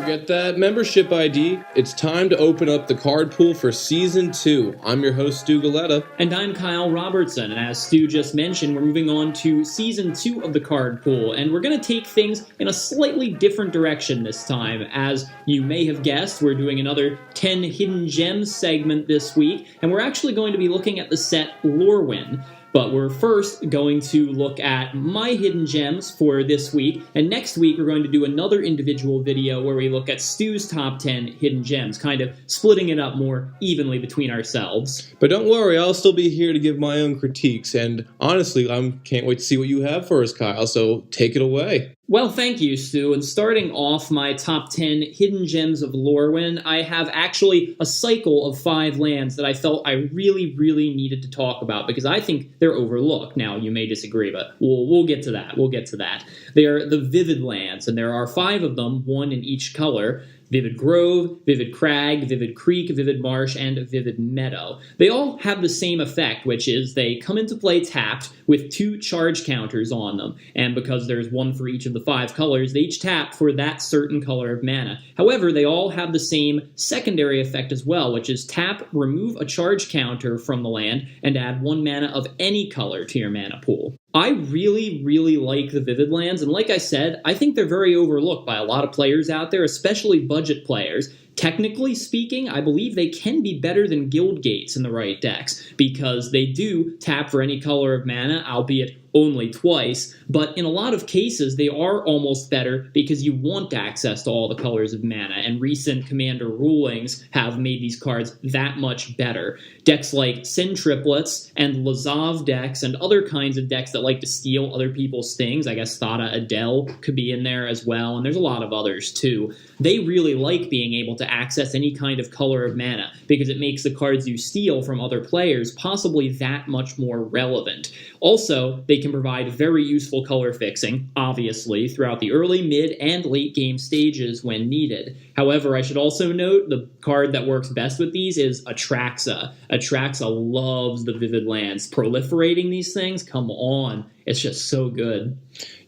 forget that membership ID. It's time to open up the card pool for Season 2. I'm your host, Stu Galetta. And I'm Kyle Robertson, and as Stu just mentioned, we're moving on to Season 2 of the card pool, and we're going to take things in a slightly different direction this time. As you may have guessed, we're doing another 10 Hidden Gems segment this week, and we're actually going to be looking at the set Lorwyn. But we're first going to look at my hidden gems for this week, and next week we're going to do another individual video where we look at Stu's top 10 hidden gems, kind of splitting it up more evenly between ourselves. But don't worry, I'll still be here to give my own critiques, and honestly, I can't wait to see what you have for us, Kyle, so take it away. Well, thank you, Stu, and starting off my top 10 hidden gems of Lorwyn, I have actually a cycle of 5 lands that I felt I really needed to talk about, because I think they're overlooked. Now, you may disagree, but we'll get to that. They are the Vivid lands, and there are 5 of them, 1 in each color. Vivid Grove, Vivid Crag, Vivid Creek, Vivid Marsh, and Vivid Meadow. They all have the same effect, which is they come into play tapped with 2 charge counters on them, and because there's 1 for each of the 5 colors, they each tap for that certain color of mana. However, they all have the same secondary effect as well, which is tap, remove a charge counter from the land, and add 1 mana of any color to your mana pool. I really like the Vivid lands, and like I said, I think they're very overlooked by a lot of players out there, especially budget players. Technically speaking, I believe they can be better than Guild Gates in the right decks, because they do tap for any color of mana, albeit only twice, but in a lot of cases they are almost better because you want access to all the colors of mana, and recent Commander rulings have made these cards that much better. Decks like Sin Triplets and Lazav decks and other kinds of decks that like to steal other people's things, I guess Thada Adel could be in there as well, and there's a lot of others too. They really like being able to access any kind of color of mana because it makes the cards you steal from other players possibly that much more relevant. Also, they can provide very useful color fixing, obviously, throughout the early, mid, and late game stages when needed. However, I should also note the card that works best with these is Atraxa. Atraxa loves the Vivid lands. Proliferating these things, come on. It's just so good.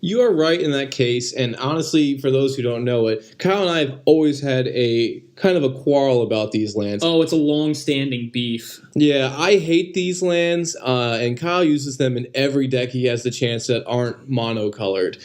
You are right in that case, and honestly, for those who don't know it, Kyle and I have always had a kind of a quarrel about these lands. Oh, it's a long-standing beef. Yeah, I hate these lands, and Kyle uses them in every deck he has the chance that aren't monocolored.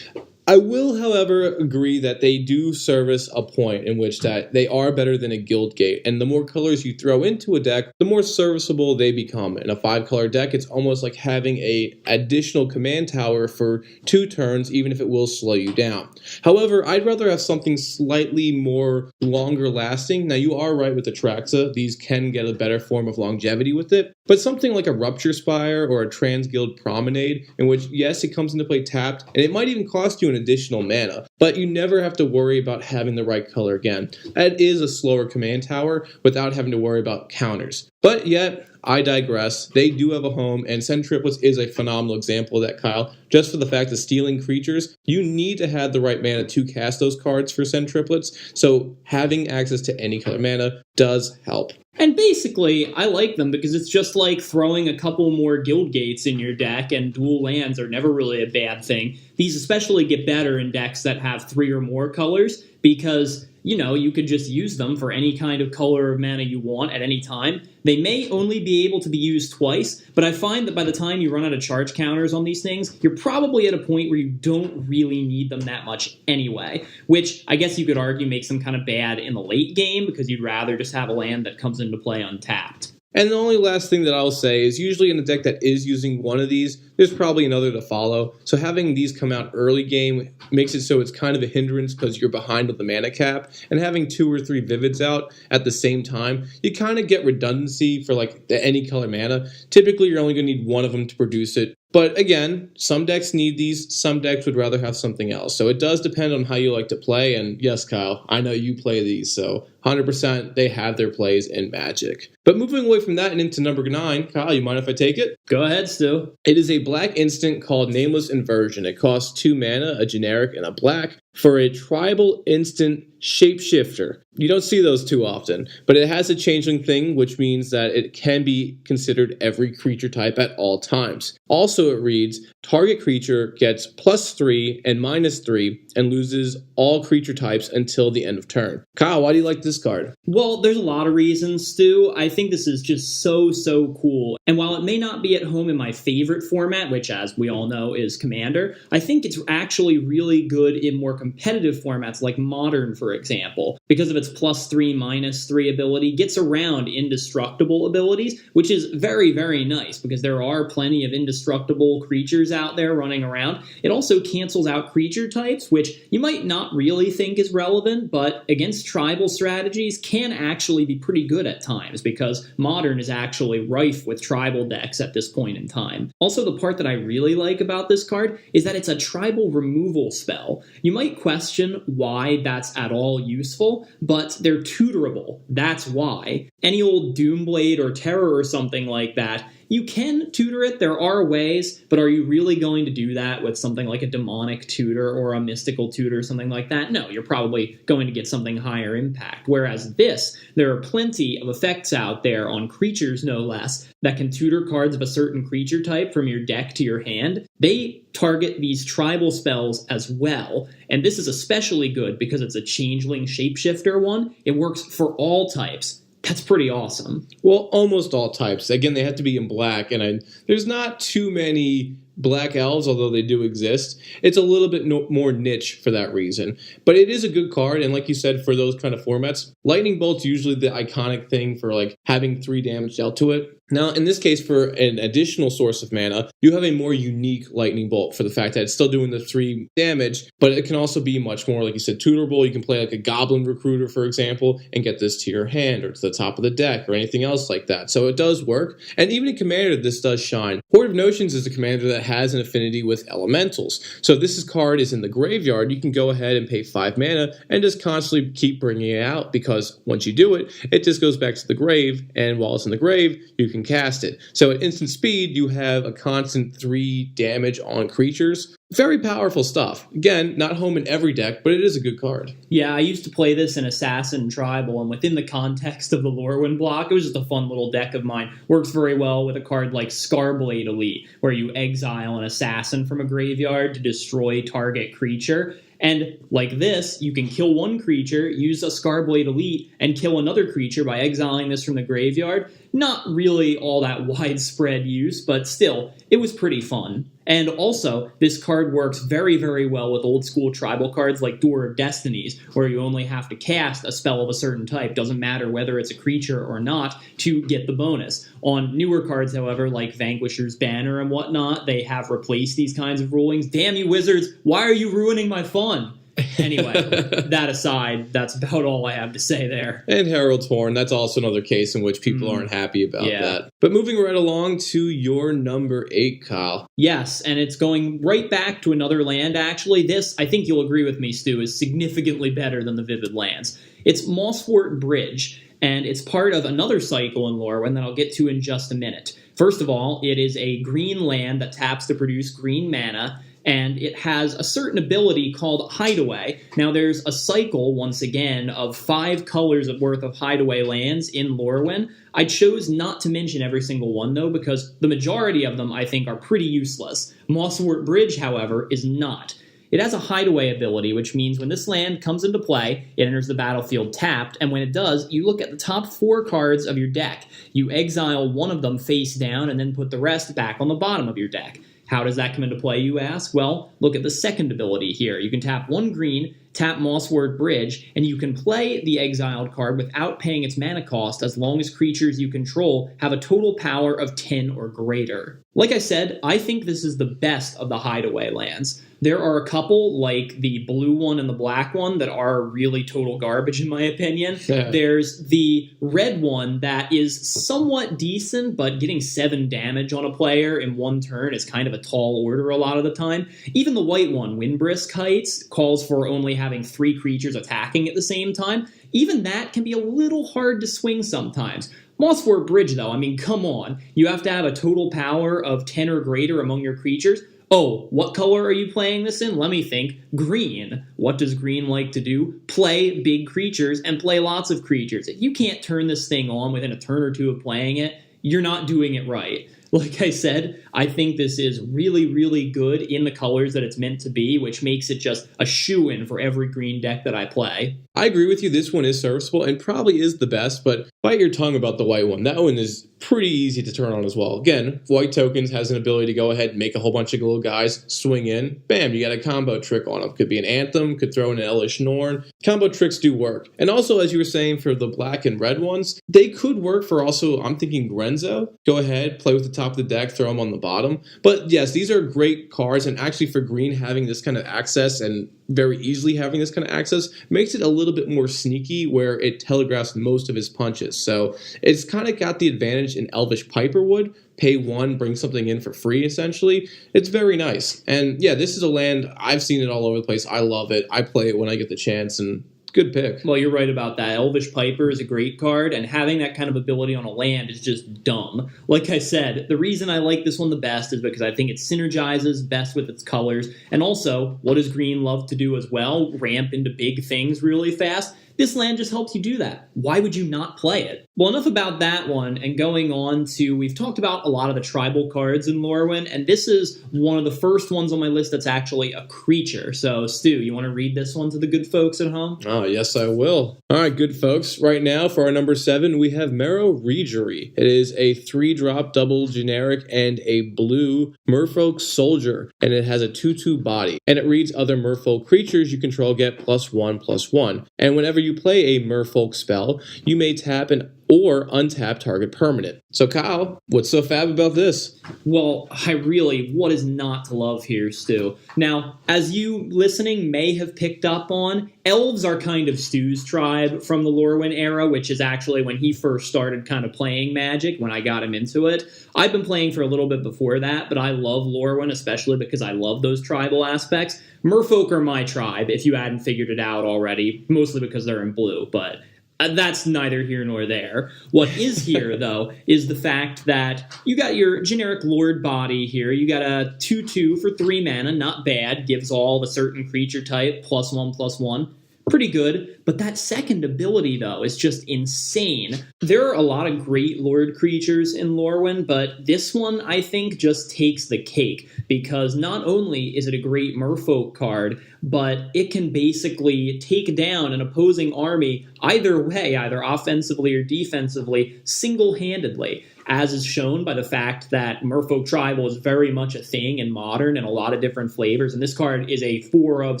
I will, however, agree that they do service a point in which that they are better than a Guild Gate, and the more colors you throw into a deck, the more serviceable they become. In a 5-color deck, it's almost like having a additional command tower for 2 turns, even if it will slow you down. However, I'd rather have something slightly more longer lasting. Now, you are right with Atraxa. These can get a better form of longevity with it, but something like a Rupture Spire or a Transguild Promenade, in which, yes, it comes into play tapped, and it might even cost you an additional mana, but you never have to worry about having the right color again. That is a slower command tower without having to worry about counters. But yet, I digress. They do have a home, and Sin Triplets is a phenomenal example of that, Kyle. Just for the fact of stealing creatures, you need to have the right mana to cast those cards for Sin Triplets, so having access to any color mana does help. And basically, I like them because it's just like throwing a couple more Guild Gates in your deck, and dual lands are never really a bad thing. These especially get better in decks that have 3 or more colors because, you know, you could just use them for any kind of color of mana you want at any time. They may only be able to be used twice, but I find that by the time you run out of charge counters on these things, you're probably at a point where you don't really need them that much anyway, which I guess you could argue makes them kind of bad in the late game because you'd rather just have a land that comes into play untapped. And the only last thing that I'll say is usually in a deck that is using one of these, there's probably another to follow. So having these come out early game makes it so it's kind of a hindrance because you're behind with the mana cap. And having 2 or 3 Vivids out at the same time, you kind of get redundancy for like any color mana. Typically, you're only going to need one of them to produce it. But again, some decks need these, some decks would rather have something else. So it does depend on how you like to play, and yes, Kyle, I know you play these, so 100% they have their plays in Magic. But moving away from that and into number 9, Kyle, you mind if I take it? Go ahead, Stu. It is a black instant called Nameless Inversion. It costs 2 mana, a generic, and a black. for a tribal instant shapeshifter. You don't see those too often, but it has a changeling thing, which means that it can be considered every creature type at all times. Also, it reads, target creature gets +3 and -3 and loses all creature types until the end of turn. Kyle, why do you like this card? Well, there's a lot of reasons, Stu. I think this is just so cool. And while it may not be at home in my favorite format, which as we all know is Commander, I think it's actually really good in more competitive formats like Modern, for example, because of its +3, -3 ability, gets around indestructible abilities, which is very nice because there are plenty of indestructible creatures out there running around. It also cancels out creature types, which you might not really think is relevant, but against tribal strategies can actually be pretty good at times because Modern is actually rife with tribal decks at this point in time. Also, the part that I really like about this card is that it's a tribal removal spell. You might question why that's at all useful, but they're tutorable. That's why. Any old Doomblade or Terror or something like that, you can tutor it, there are ways, but are you really going to do that with something like a demonic tutor or a mystical tutor, something like that? No, you're probably going to get something higher impact. Whereas this, there are plenty of effects out there on creatures, no less, that can tutor cards of a certain creature type from your deck to your hand. They target these tribal spells as well, and this is especially good because it's a changeling shapeshifter one. It works for all types. That's pretty awesome. Well, almost all types. Again, they have to be in black, and there's not too many black elves, although they do exist. It's a little bit more niche for that reason. But it is a good card, and like you said, for those kind of formats, Lightning Bolt's usually the iconic thing for like having 3 damage dealt to it. Now, in this case, for an additional source of mana, you have a more unique Lightning Bolt for the fact that it's still doing the 3 damage, but it can also be much more, like you said, tutorable. You can play like a Goblin Recruiter, for example, and get this to your hand or to the top of the deck or anything else like that. So it does work. And even in Commander, this does shine. Horde of Notions is a commander that has an affinity with elementals. So if this card is in the graveyard, you can go ahead and pay 5 mana and just constantly keep bringing it out, because once you do it, it just goes back to the grave, and while it's in the grave, you can cast it. So at instant speed, you have a constant 3 damage on creatures. Very powerful stuff. Again, not home in every deck, but it is a good card. Yeah, I used to play this in Assassin Tribal, and within the context of the Lorwyn block, it was just a fun little deck of mine. Works very well with a card like Scarblade Elite, where you exile an assassin from a graveyard to destroy target creature. And like this, you can kill one creature, use a Scarblade Elite, and kill another creature by exiling this from the graveyard. Not really all that widespread use, but still, it was pretty fun. And also, this card works very well with old school tribal cards like Door of Destinies, where you only have to cast a spell of a certain type, doesn't matter whether it's a creature or not, to get the bonus. On newer cards, however, like Vanquisher's Banner and whatnot, they have replaced these kinds of rulings. Damn you, Wizards, why are you ruining my fun? Anyway, that aside, that's about all I have to say there. And Herald's Horn, that's also another case in which people aren't happy about that. But moving right along to your number 8, Kyle. Yes, and it's going right back to another land, actually. This, I think you'll agree with me, Stu, is significantly better than the Vivid Lands. It's Mosswort Bridge, and it's part of another cycle in Lorwyn that I'll get to in just a minute. First of all, it is a green land that taps to produce green mana, and it has a certain ability called Hideaway. Now, there's a cycle, once again, of 5 colors worth of Hideaway lands in Lorwyn. I chose not to mention every single one, though, because the majority of them, I think, are pretty useless. Mosswort Bridge, however, is not. It has a Hideaway ability, which means when this land comes into play, it enters the battlefield tapped, and when it does, you look at the top 4 cards of your deck. You exile one of them face down, and then put the rest back on the bottom of your deck. How does that come into play, you ask? Well, look at the second ability here. You can tap 1 green, tap Mosswort Bridge, and you can play the exiled card without paying its mana cost as long as creatures you control have a total power of 10 or greater. Like I said, I think this is the best of the Hideaway lands. There are a couple, like the blue one and the black one, that are really total garbage in my opinion. Yeah. There's the red one that is somewhat decent, but getting 7 damage on a player in 1 turn is kind of a tall order a lot of the time. Even the white one, Windbrisk Heights, calls for only having 3 creatures attacking at the same time. Even that can be a little hard to swing sometimes. Mosswort Bridge, though, I mean, come on. You have to have a total power of 10 or greater among your creatures. Oh, what color are you playing this in? Let me think. Green. What does green like to do? Play big creatures and play lots of creatures. If you can't turn this thing on within a turn or two of playing it, you're not doing it right. Like I said, I think this is really, really good in the colors that it's meant to be, which makes it just a shoo-in for every green deck that I play. I agree with you. This one is serviceable and probably is the best, but bite your tongue about the white one. That one is pretty easy to turn on as well. Again, white tokens has an ability to go ahead and make a whole bunch of little guys swing in. Bam, you got a combo trick on them. Could be an Anthem, could throw in an Elvish Norn. Combo tricks do work. And also, as you were saying, for the black and red ones, they could work for also, I'm thinking Grenzo. Go ahead, play with the top of the deck, throw them on the bottom. But yes, these are great cards, and actually for green, having this kind of access and very easily having this kind of access makes it a little bit more sneaky where it telegraphs most of his punches. So it's kind of got the advantage in Elvish Piper would. Pay one, bring something in for free, essentially. It's very nice. And yeah, this is a land, I've seen it all over the place. I love it. I play it when I get the chance, and good pick. Well, you're right about that. Elvish Piper is a great card, and having that kind of ability on a land is just dumb. Like I said, the reason I like this one the best is because I think it synergizes best with its colors, and also, what does green love to do as well? Ramp into big things really fast. This land just helps you do that. Why would you not play it? Well, enough about that one, and going on to, we've talked about a lot of the tribal cards in Lorwyn, and this is one of the first ones on my list that's actually a creature. So, Stu, you want to read this one to the good folks at home? Oh, yes, I will. All right, good folks. Right now, for our number 7, we have Meroregery. It is a 3-drop double generic and a blue Merfolk Soldier, and it has a 2/2 body. And it reads, other Merfolk creatures you control get +1/+1. And whenever you play a Merfolk spell, you may tap an or untap target permanent. So Kyle, what's so fab about this? Well, what is not to love here, Stu? Now, as you listening may have picked up on, elves are kind of Stu's tribe from the Lorwyn era, which is actually when he first started kind of playing Magic, when I got him into it. I've been playing for a little bit before that, but I love Lorwyn, especially because I love those tribal aspects. Merfolk are my tribe, if you hadn't figured it out already, mostly because they're in blue, but that's neither here nor there. What is here, though, is the fact that you got your generic Lord body here. You got a 2/2 for 3 mana, not bad. Gives all the certain creature type +1/+1. Pretty good. But that second ability, though, is just insane. There are a lot of great Lord creatures in Lorwyn, but this one, I think, just takes the cake. Because not only is it a great Merfolk card, but it can basically take down an opposing army either way, either offensively or defensively, single-handedly, as is shown by the fact that Merfolk Tribal is very much a thing in Modern and a lot of different flavors, and this card is a 4-of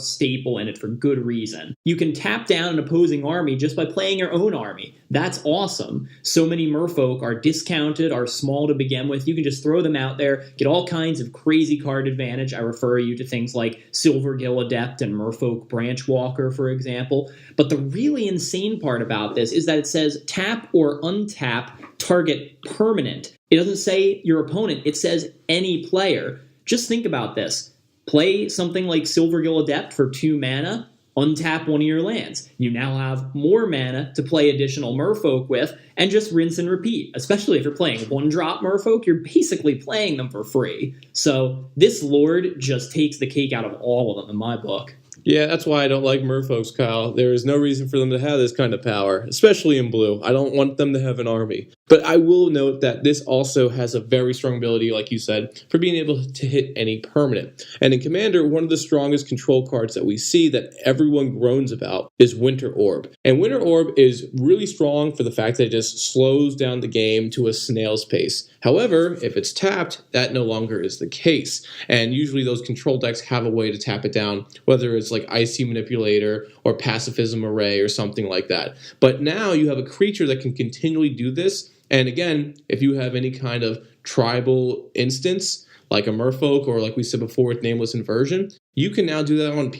staple in it for good reason. You can tap down an opposing army just by playing your own army. That's awesome. So many Merfolk are discounted, are small to begin with. You can just throw them out there, get all kinds of crazy card advantage. I refer you to things like Silvergill Adept and Merfolk Branchwalker, for example. But the really insane part about this is that it says tap or untap target permanent. It doesn't say your opponent, it says any player. Just think about this. Play something like Silvergill Adept for 2 mana, untap one of your lands. You now have more mana to play additional Merfolk with, and just rinse and repeat. Especially if you're playing 1-drop Merfolk, you're basically playing them for free. So this Lord just takes the cake out of all of them in my book. Yeah, that's why I don't like Merfolks, Kyle. There is no reason for them to have this kind of power, especially in blue. I don't want them to have an army. But I will note that this also has a very strong ability, like you said, for being able to hit any permanent. And in Commander, one of the strongest control cards that we see that everyone groans about is Winter Orb. And Winter Orb is really strong for the fact that it just slows down the game to a snail's pace. However, if it's tapped, that no longer is the case. And usually those control decks have a way to tap it down, whether it's like Icy Manipulator or Pacifism Array or something like that. But now you have a creature that can continually do this. And again, if you have any kind of tribal instance, like a Merfolk or like we said before with Nameless Inversion, you can now do that on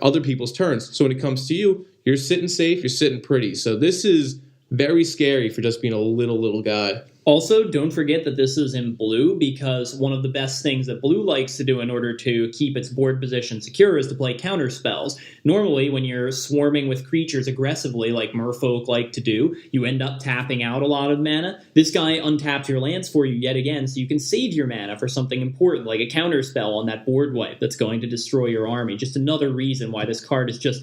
other people's turns. So when it comes to you, you're sitting safe, you're sitting pretty. So this is very scary for just being a little guy. Also, don't forget that this is in blue, because one of the best things that blue likes to do in order to keep its board position secure is to play counter spells. Normally, when you're swarming with creatures aggressively, like merfolk like to do, you end up tapping out a lot of mana. This guy untaps your lands for you yet again, so you can save your mana for something important, like a counter spell on that board wipe that's going to destroy your army. Just another reason why this card is just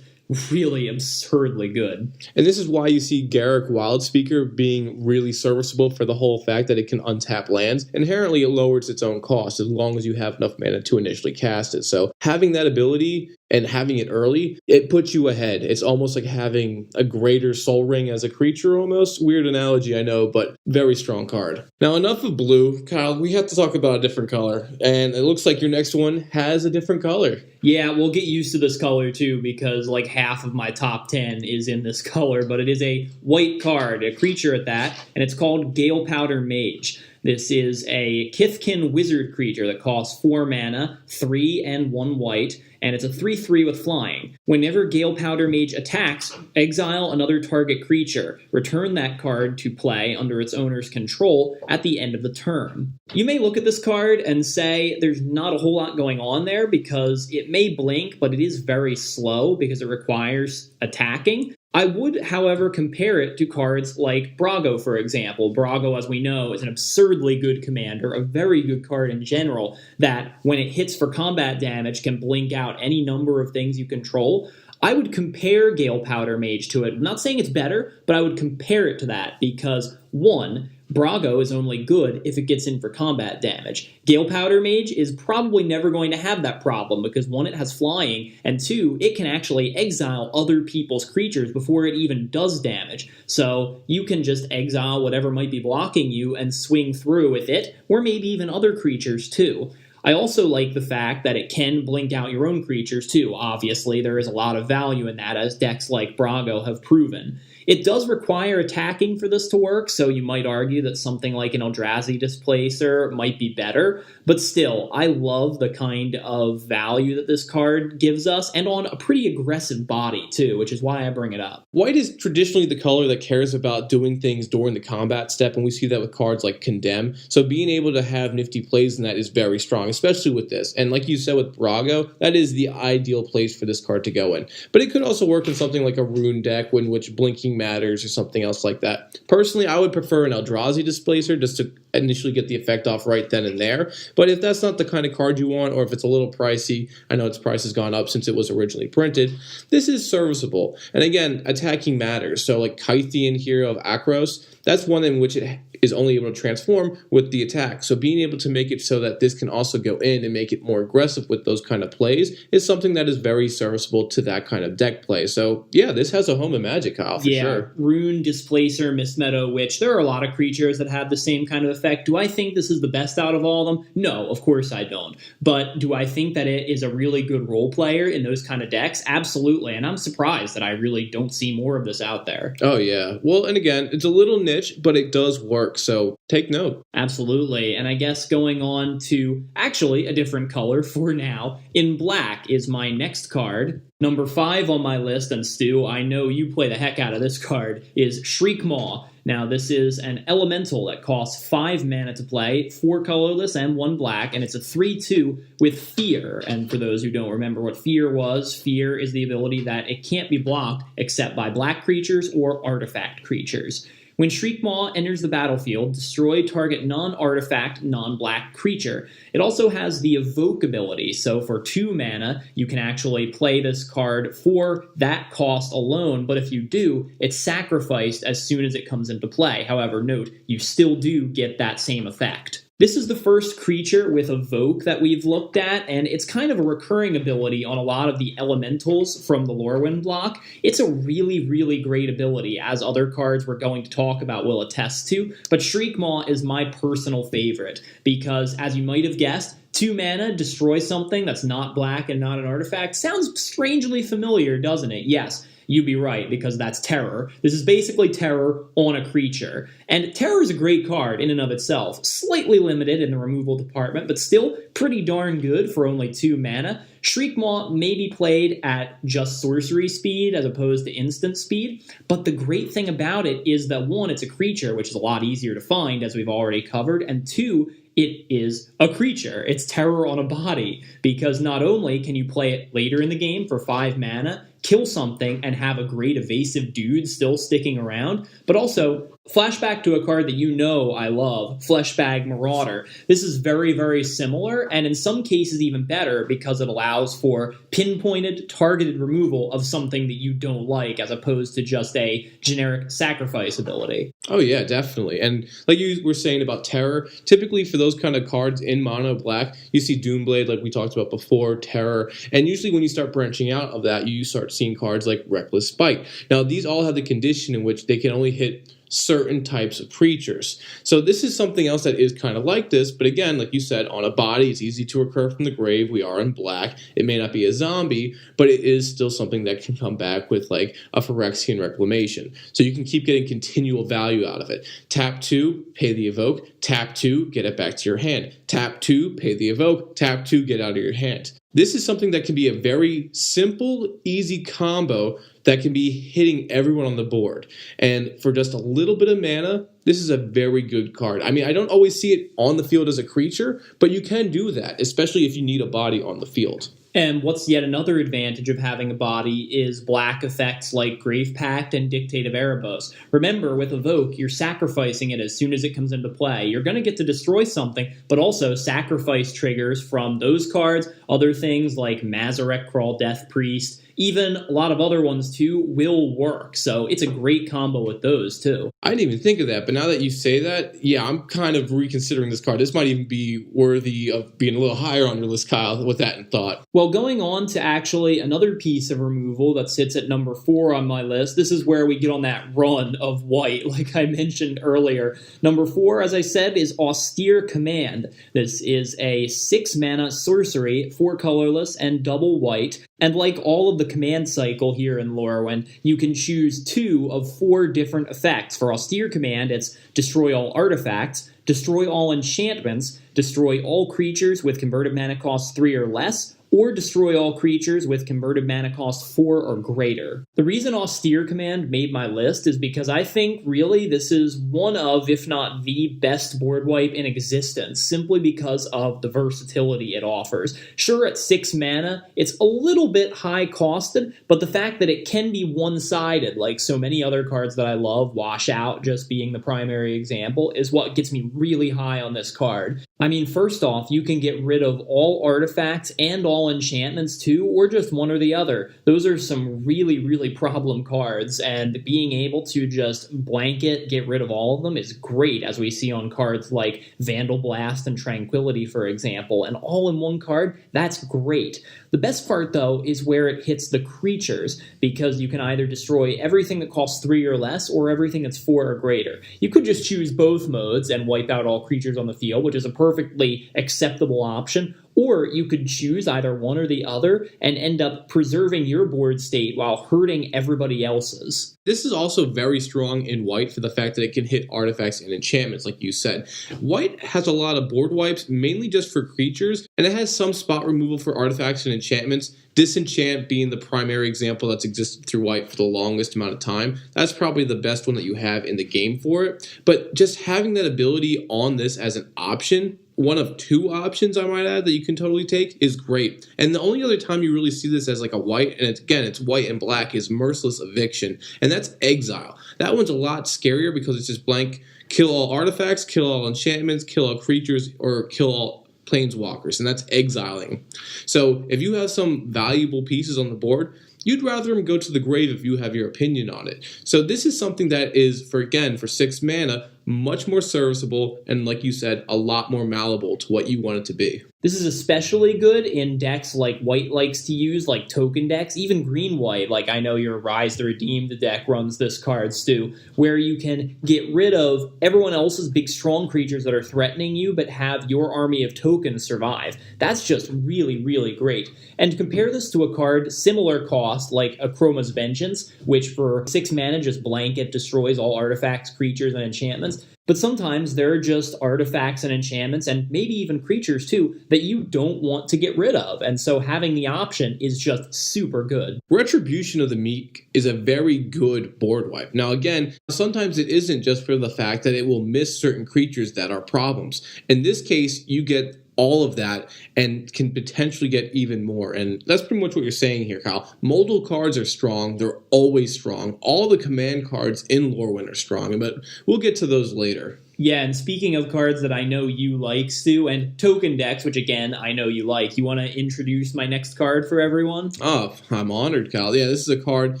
really absurdly good. And this is why you see Garruk Wildspeaker being really serviceable for the whole fact that it can untap lands. Inherently, it lowers its own cost as long as you have enough mana to initially cast it. So having that ability and having it early, it puts you ahead. It's almost like having a greater soul ring as a creature almost. Weird analogy, I know, but very strong card. Now, enough of blue. Kyle, we have to talk about a different color. And it looks like your next one has a different color. Yeah, we'll get used to this color too, because like half of my top 10 is in this color, but it is a white card, a creature at that, and it's called Gale Powder Mage. This is a Kithkin wizard creature that costs 4 mana, 3 and 1 white, and it's a 3/3 with flying. Whenever Gale Powder Mage attacks, exile another target creature. Return that card to play under its owner's control at the end of the turn. You may look at this card and say there's not a whole lot going on there because it may blink, but it is very slow because it requires attacking. I would, however, compare it to cards like Brago, for example. Brago, as we know, is an absurdly good commander, a very good card in general, that when it hits for combat damage can blink out any number of things you control. I would compare Gale Powder Mage to it. I'm not saying it's better, but I would compare it to that because, one, Brago is only good if it gets in for combat damage. Gale Powder Mage is probably never going to have that problem because, one, it has flying, and two, it can actually exile other people's creatures before it even does damage. So you can just exile whatever might be blocking you and swing through with it, or maybe even other creatures too. I also like the fact that it can blink out your own creatures too. Obviously, there is a lot of value in that, as decks like Brago have proven. It does require attacking for this to work, so you might argue that something like an Eldrazi Displacer might be better, but still, I love the kind of value that this card gives us, and on a pretty aggressive body too, which is why I bring it up. White is traditionally the color that cares about doing things during the combat step, and we see that with cards like Condemn, so being able to have nifty plays in that is very strong, especially with this. And like you said with Brago, that is the ideal place for this card to go in. But it could also work in something like a Rune deck in which blinking matters or something else like that. Personally, I would prefer an Eldrazi Displacer just to initially get the effect off right then and there. But if that's not the kind of card you want, or if it's a little pricey, I know its price has gone up since it was originally printed, this is serviceable. And again, attacking matters. So like Kythian Hero of Akros, that's one in which it is only able to transform with the attack. So being able to make it so that this can also go in and make it more aggressive with those kind of plays is something that is very serviceable to that kind of deck play. So yeah, this has a home in Magic, Kyle, for sure. Rune, Displacer, Mist Meadow Witch, there are a lot of creatures that have the same kind of effect. Do I think this is the best out of all of them? No, of course I don't. But do I think that it is a really good role player in those kind of decks? Absolutely. And I'm surprised that I really don't see more of this out there. Oh yeah. Well, and again, it's a little niche, but it does work. So take note. Absolutely. And I guess going on to actually a different color for now, in black is my next card. Number 5 on my list, and Stu, I know you play the heck out of this card, is Shriek Maw. Now, this is an elemental that costs 5 mana to play, 4 colorless and 1 black, and it's a 3/2 with Fear. And for those who don't remember what Fear was, Fear is the ability that it can't be blocked except by black creatures or artifact creatures. When Shriek Maw enters the battlefield, destroy target non-artifact, non-black creature. It also has the Evoke ability, so for 2 mana, you can actually play this card for that cost alone, but if you do, it's sacrificed as soon as it comes into play. However, note, you still do get that same effect. This is the first creature with Evoke that we've looked at, and it's kind of a recurring ability on a lot of the elementals from the Lorwyn block. It's a really, really great ability, as other cards we're going to talk about will attest to, but Shriek Maw is my personal favorite, because as you might have guessed, 2 mana, destroy something that's not black and not an artifact. Sounds strangely familiar, doesn't it? Yes. you'd be right, because that's terror. This is basically terror on a creature. And terror is a great card in and of itself. Slightly limited in the removal department, but still pretty darn good for only 2 mana. Shriek Maw may be played at just sorcery speed as opposed to instant speed, but the great thing about it is that 1, it's a creature, which is a lot easier to find, as we've already covered, and 2, it is a creature. It's terror on a body, because not only can you play it later in the game for 5 mana, kill something, and have a great evasive dude still sticking around, but also flashback to a card that you know I love, Bag Marauder. This is very, very similar, and in some cases even better, because it allows for pinpointed, targeted removal of something that you don't like, as opposed to just a generic sacrifice ability. Oh yeah, definitely. And like you were saying about terror, typically for those kind of cards in mono black, you see Doomblade, like we talked about before, terror, and usually when you start branching out of that, you start seeing cards like Reckless Spite. Now, these all have the condition in which they can only hit certain types of creatures. So this is something else that is kind of like this, but again, like you said, on a body, it's easy to recur from the grave. We are in black. It may not be a zombie, but it is still something that can come back with like a Phyrexian Reclamation. So you can keep getting continual value out of it. Tap 2, pay the evoke. Tap 2, get it back to your hand. Tap 2, pay the evoke. Tap 2, get out of your hand. This is something that can be a very simple, easy combo that can be hitting everyone on the board. And for just a little bit of mana, this is a very good card. I mean, I don't always see it on the field as a creature, but you can do that, especially if you need a body on the field. And what's yet another advantage of having a body is black effects like Grave Pact and Dictate of Erebos. Remember, with Evoke, you're sacrificing it as soon as it comes into play. You're going to get to destroy something, but also sacrifice triggers from those cards, other things like Mazarek Crawl Death Priest, even a lot of other ones too, will work. So it's a great combo with those too. I didn't even think of that, but now that you say that, yeah, I'm kind of reconsidering this card. This might even be worthy of being a little higher on your list, Kyle, with that in thought. Well, going on to actually another piece of removal that sits at number 4 on my list, this is where we get on that run of white, like I mentioned earlier. Number 4, as I said, is Austere Command. This is a 6 mana sorcery, 4 colorless, and double white. And like all of the command cycle here in Lorwyn, you can choose 2 of 4 different effects. For Austere Command, it's destroy all artifacts, destroy all enchantments, destroy all creatures with converted mana cost 3 or less, or destroy all creatures with converted mana cost 4 or greater. The reason Austere Command made my list is because I think really this is one of, if not the best board wipe in existence, simply because of the versatility it offers. Sure, at 6 mana, it's a little bit high costed, but the fact that it can be one-sided, like so many other cards that I love, Washout just being the primary example, is what gets me really high on this card. I mean, first off, you can get rid of all artifacts and all enchantments too, or just one or the other. Those are some really, really problem cards, and being able to just blanket get rid of all of them is great, as we see on cards like Vandal Blast and Tranquility, for example. And all in one card, that's great. The best part, though, is where it hits the creatures, because you can either destroy everything that costs 3 or less, or everything that's 4 or greater. You could just choose both modes and wipe out all creatures on the field, which is a perfectly acceptable option, or you could choose either one or the other and end up preserving your board state while hurting everybody else's. This is also very strong in white for the fact that it can hit artifacts and enchantments, like you said. White has a lot of board wipes, mainly just for creatures, and it has some spot removal for artifacts and enchantments. Disenchant being the primary example that's existed through white for the longest amount of time. That's probably the best one that you have in the game for it. But just having that ability on this as an option, one of 2 options, I might add, that you can totally take, is great. And the only other time you really see this as like a white, and it's white and black, is Merciless Eviction, and that's Exile. That one's a lot scarier because it's just blank, kill all artifacts, kill all enchantments, kill all creatures, or kill all planeswalkers, and that's exiling. So if you have some valuable pieces on the board, you'd rather them go to the grave if you have your opinion on it. So this is something that is, for 6 mana, much more serviceable, and like you said, a lot more malleable to what you want it to be. This is especially good in decks like White likes to use, like token decks, even Green-White, like I know your Rise the Redeemed deck runs this card, Stu, where you can get rid of everyone else's big strong creatures that are threatening you, but have your army of tokens survive. That's just really, really great. And compare this to a card, similar cost, cost, like Akroma's Vengeance, which for 6 mana just blanket destroys all artifacts, creatures, and enchantments. But sometimes there are just artifacts and enchantments, and maybe even creatures too, that you don't want to get rid of. And so having the option is just super good. Retribution of the Meek is a very good board wipe. Now again, sometimes it isn't just for the fact that it will miss certain creatures that are problems. In this case, you get all of that and can potentially get even more. And that's pretty much what you're saying here, Kyle. Modal cards are strong. They're always strong. All the command cards in Lorwyn are strong, but we'll get to those later. Yeah, and speaking of cards that I know you like, Stu, and token decks, which again, I know you like, you want to introduce my next card for everyone? Oh, I'm honored, Kyle. Yeah, this is a card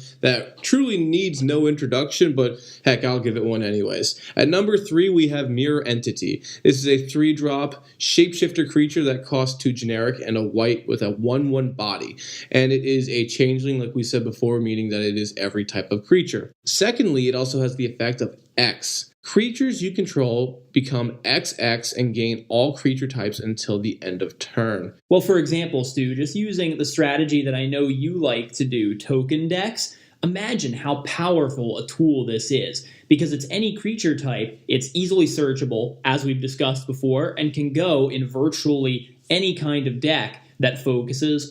that truly needs no introduction, but heck, I'll give it one anyways. At number 3, we have Mirror Entity. This is a 3-drop shapeshifter creature that costs 2 generic and a white with a 1/1 body. And it is a changeling, like we said before, meaning that it is every type of creature. Secondly, it also has the effect of X. Creatures you control become XX and gain all creature types until the end of turn. Well, for example, Stu, just using the strategy that I know you like to do, token decks, imagine how powerful a tool this is. Because it's any creature type, it's easily searchable, as we've discussed before, and can go in virtually any kind of deck that focuses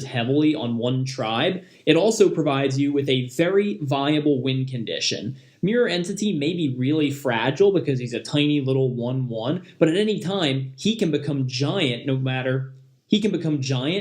heavily on one tribe. It also provides you with a very viable win condition. Mirror Entity may be really fragile because he's a tiny little 1/1, but at any time, he can become giant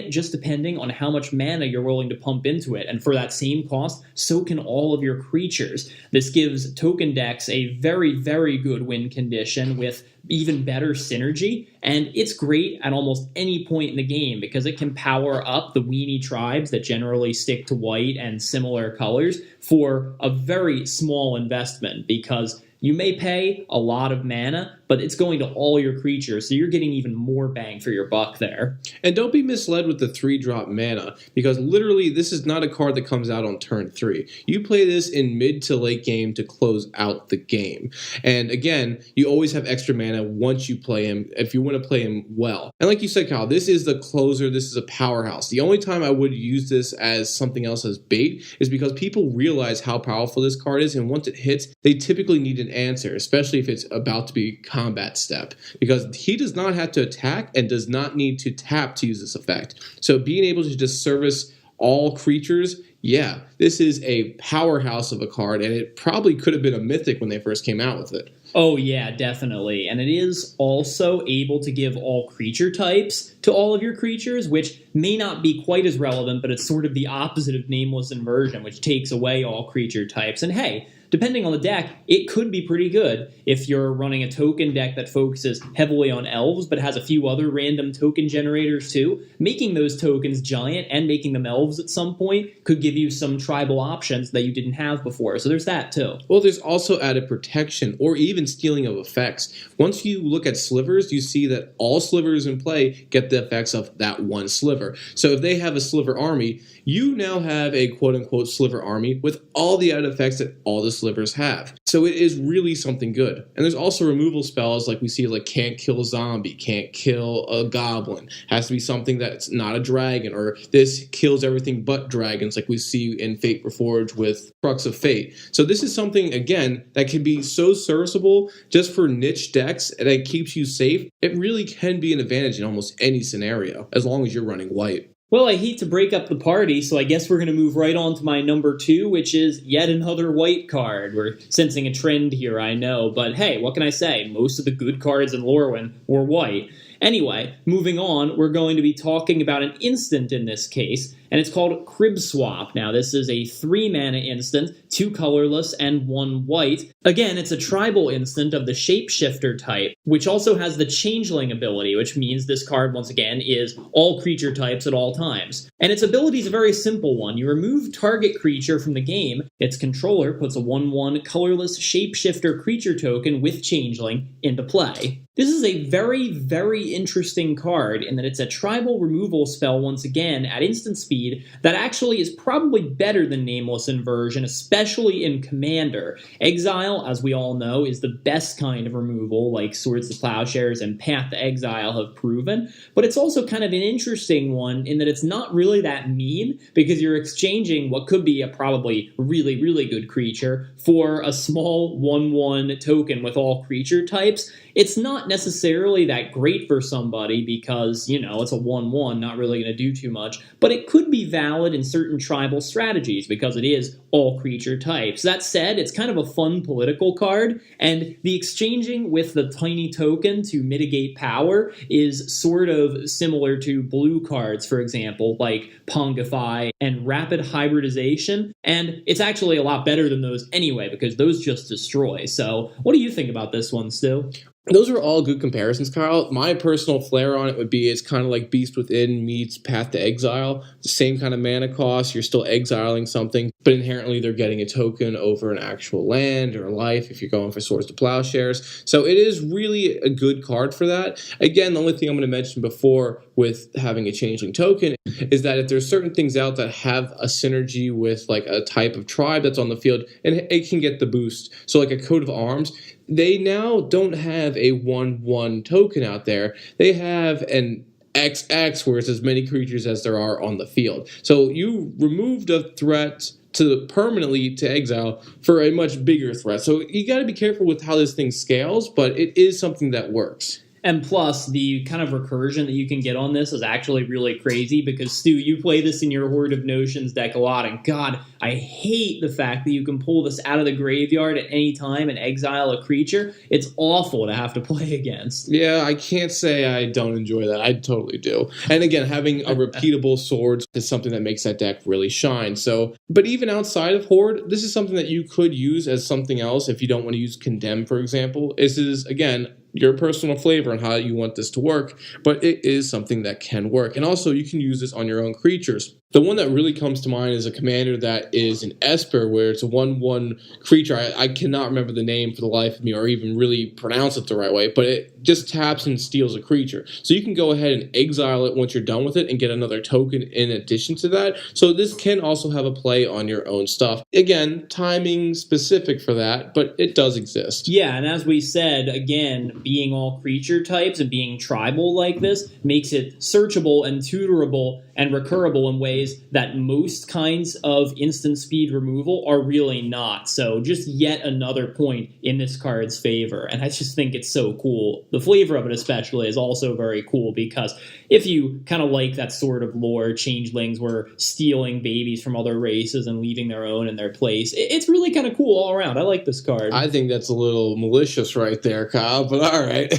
just depending on how much mana you're willing to pump into it. And for that same cost, so can all of your creatures. This gives token decks a very, very good win condition with even better synergy. And it's great at almost any point in the game because it can power up the weenie tribes that generally stick to white and similar colors for a very small investment, because you may pay a lot of mana, but it's going to all your creatures, so you're getting even more bang for your buck there. And don't be misled with the 3-drop mana, because literally this is not a card that comes out on turn 3. You play this in mid to late game to close out the game. And again, you always have extra mana once you play him, if you want to play him well. And like you said, Kyle, this is the closer, this is a powerhouse. The only time I would use this as something else as bait is because people realize how powerful this card is, and once it hits, they typically need an answer, especially if it's about to be combat step, because he does not have to attack and does not need to tap to use this effect. So being able to just service all creatures, yeah, this is a powerhouse of a card, and it probably could have been a mythic when they first came out with it. Oh yeah, definitely. And it is also able to give all creature types to all of your creatures, which may not be quite as relevant, but it's sort of the opposite of Nameless Inversion, which takes away all creature types. And hey, depending on the deck, it could be pretty good. If you're running a token deck that focuses heavily on elves, but has a few other random token generators too, making those tokens giant and making them elves at some point could give you some tribal options that you didn't have before. So there's that too. Well, there's also added protection or even stealing of effects. Once you look at slivers, you see that all slivers in play get the effects of that one sliver. So if they have a sliver army, you now have a quote-unquote sliver army with all the added effects that all the slivers have. So it is really something good. And there's also removal spells like we see, like can't kill a zombie, can't kill a goblin, has to be something that's not a dragon, or this kills everything but dragons like we see in Fate Reforged with Crux of Fate. So this is something, again, that can be so serviceable just for niche decks and it keeps you safe. It really can be an advantage in almost any scenario as long as you're running white. Well, I hate to break up the party, so I guess we're going to move right on to my number 2, which is yet another white card. We're sensing a trend here, I know, but hey, what can I say? Most of the good cards in Lorwyn were white. Anyway, moving on, we're going to be talking about an instant in this case, and it's called Crib Swap. Now, this is a 3-mana instant, 2 colorless, and 1 white. Again, it's a tribal instant of the Shapeshifter type, which also has the Changeling ability, which means this card, once again, is all creature types at all times. And its ability is a very simple one. You remove target creature from the game, its controller puts a 1/1 colorless Shapeshifter creature token with Changeling into play. This is a very, very interesting card in that it's a tribal removal spell once again at instant speed speed that actually is probably better than Nameless Inversion, especially in Commander. Exile, as we all know, is the best kind of removal, like Swords to Plowshares and Path to Exile have proven, but it's also kind of an interesting one in that it's not really that mean, because you're exchanging what could be a probably really, really good creature for a small 1/1 token with all creature types. It's not necessarily that great for somebody because, it's a 1/1, not really going to do too much, but it could be valid in certain tribal strategies because it is all creature types. That said, it's kind of a fun political card, and the exchanging with the tiny token to mitigate power is sort of similar to blue cards, for example, like Pongify and Rapid Hybridization, and it's actually a lot better than those anyway because those just destroy. So what do you think about this one, Stu? Those are all good comparisons, Kyle. My personal flair on it would be it's kind of like Beast Within meets Path to Exile. The same kind of mana cost. You're still exiling something, but inherently they're getting a token over an actual land or a life if you're going for Swords to Plowshares. So it is really a good card for that. Again, the only thing I'm going to mention before with having a changeling token is that if there's certain things out that have a synergy with like a type of tribe that's on the field, and it can get the boost. So like a Coat of Arms, they now don't have a 1/1 token out there. They have an XX, where it's as many creatures as there are on the field. So you removed a threat to permanently to exile for a much bigger threat. So you got to be careful with how this thing scales, but it is something that works. And plus, the kind of recursion that you can get on this is actually really crazy because, Stu, you play this in your Horde of Notions deck a lot, and God, I hate the fact that you can pull this out of the graveyard at any time and exile a creature. It's awful to have to play against. Yeah, I can't say I don't enjoy that. I totally do. And again, having a repeatable sword is something that makes that deck really shine. So, but even outside of Horde, this is something that you could use as something else if you don't want to use Condemn, for example. This is, again, your personal flavor on how you want this to work, but it is something that can work. And also, you can use this on your own creatures. The one that really comes to mind is a commander that is an Esper, where it's a 1/1 creature. I cannot remember the name for the life of me or even really pronounce it the right way, but it just taps and steals a creature. So you can go ahead and exile it once you're done with it and get another token in addition to that. So this can also have a play on your own stuff. Again, timing specific for that, but it does exist. Yeah, and as we said, again, being all creature types and being tribal like this makes it searchable and tutorable and recurable in ways that most kinds of instant speed removal are really not. So just yet another point in this card's favor. And I just think it's so cool. The flavor of it especially is also very cool because if you kind of like that sort of lore, changelings were stealing babies from other races and leaving their own in their place, it's really kind of cool all around. I like this card. I think that's a little malicious right there, Kyle, but all right.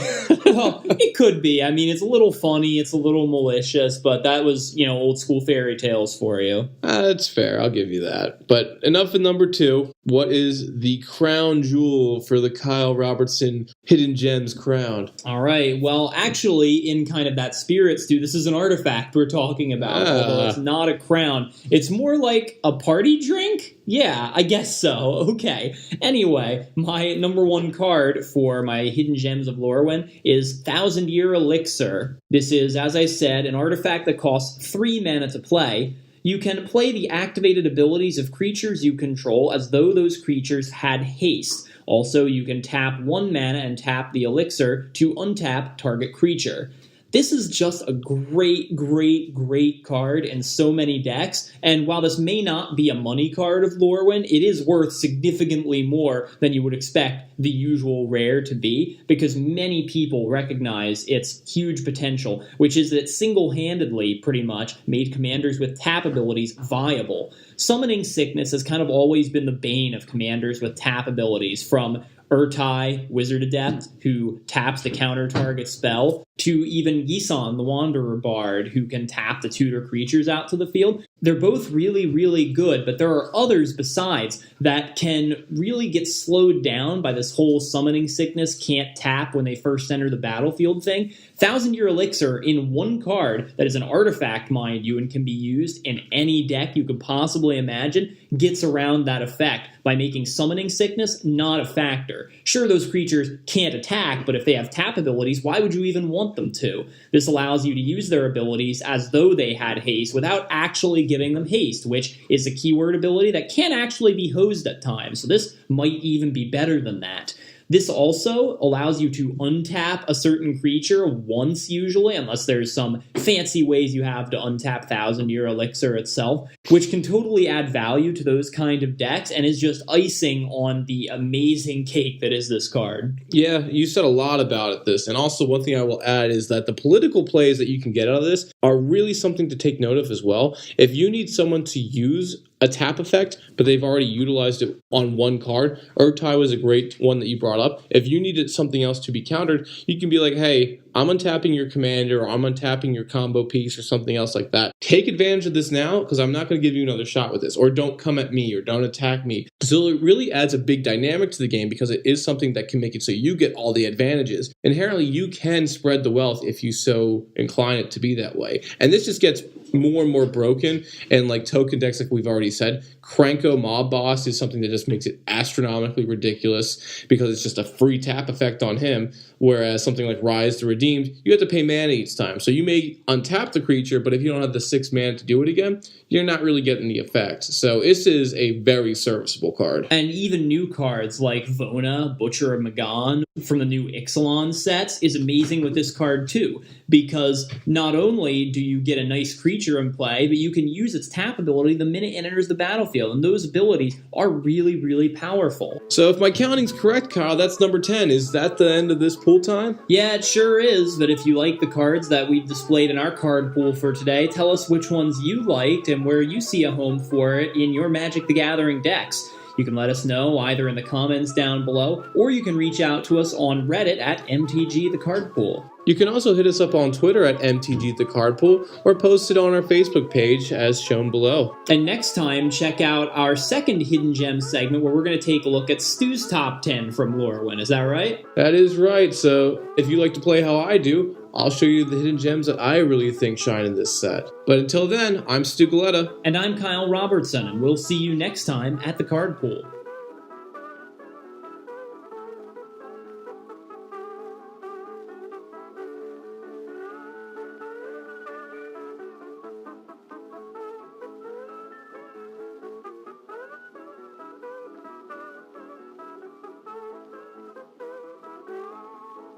Well, it could be. I mean, it's a little funny, it's a little malicious, but that was, old school fairy tales for you. That's fair. I'll give you that. But enough of number 2. What is the crown jewel for the Kyle Robertson Hidden Gems crown? All right. Well, actually, in kind of that spirit, Stu, this is an artifact we're talking about, although it's not a crown. It's more like a party drink? Yeah, I guess so. Okay. Anyway, my number 1 card for my Hidden Gems of Lorwyn is 1000-Year Elixir. This is, as I said, an artifact that costs 3 mana to play. You can play the activated abilities of creatures you control as though those creatures had haste. Also, you can tap 1 mana and tap the elixir to untap target creature. This is just a great, great, great card in so many decks, and while this may not be a money card of Lorwyn, it is worth significantly more than you would expect the usual rare to be, because many people recognize its huge potential, which is that it single-handedly, pretty much, made commanders with tap abilities viable. Summoning Sickness has kind of always been the bane of commanders with tap abilities, from Urtai, Wizard Adept, who taps the counter target spell, to even Yisan, the Wanderer Bard, who can tap the tutor creatures out to the field. They're both really, really good, but there are others besides that can really get slowed down by this whole Summoning Sickness can't tap when they first enter the battlefield thing. 1,000-year Elixir in one card that is an artifact, mind you, and can be used in any deck you could possibly imagine, gets around that effect by making Summoning Sickness not a factor. Sure, those creatures can't attack, but if they have tap abilities, why would you even want them to? This allows you to use their abilities as though they had haste without actually giving them haste, which is a keyword ability that can actually be hosed at times, so this might even be better than that. This also allows you to untap a certain creature once usually, unless there's some fancy ways you have to untap 1,000-year Elixir itself, which can totally add value to those kind of decks and is just icing on the amazing cake that is this card. Yeah, you said a lot about this, and also one thing I will add is that the political plays that you can get out of this are really something to take note of as well. If you need someone to use a tap effect, but they've already utilized it on one card, Urtai was a great one that you brought up. If you needed something else to be countered, you can be like, hey, I'm untapping your commander, or I'm untapping your combo piece, or something else like that. Take advantage of this now, because I'm not going to give you another shot with this, or don't come at me, or don't attack me. So it really adds a big dynamic to the game, because it is something that can make it so you get all the advantages. Inherently, you can spread the wealth if you so incline it to be that way. And this just gets more and more broken, and like token decks, like we've already said, Cranko Mob Boss is something that just makes it astronomically ridiculous because it's just a free tap effect on him, whereas something like Rise the Redeemed, you have to pay mana each time. So you may untap the creature, but if you don't have the 6 mana to do it again, you're not really getting the effect. So this is a very serviceable card. And even new cards like Vona, Butcher of Magan from the new Ixalan sets is amazing with this card too, because not only do you get a nice creature in play, but you can use its tap ability the minute it enters the battlefield, and those abilities are really, really powerful. So if my counting's correct, Kyle, that's number 10. Is that the end of this pool time? Yeah, it sure is, but if you like the cards that we've displayed in our card pool for today, tell us which ones you liked and where you see a home for it in your Magic the Gathering decks. You can let us know either in the comments down below, or you can reach out to us on Reddit at MTG The Card Pool. You can also hit us up on Twitter at MTG The Card Pool, or post it on our Facebook page as shown below. And next time, check out our second Hidden Gems segment where we're going to take a look at Stu's top 10 from Lorwyn. Is that right? That is right. So if you like to play how I do, I'll show you the hidden gems that I really think shine in this set. But until then, I'm Stu Galetta. And I'm Kyle Robertson, and we'll see you next time at the Card Pool.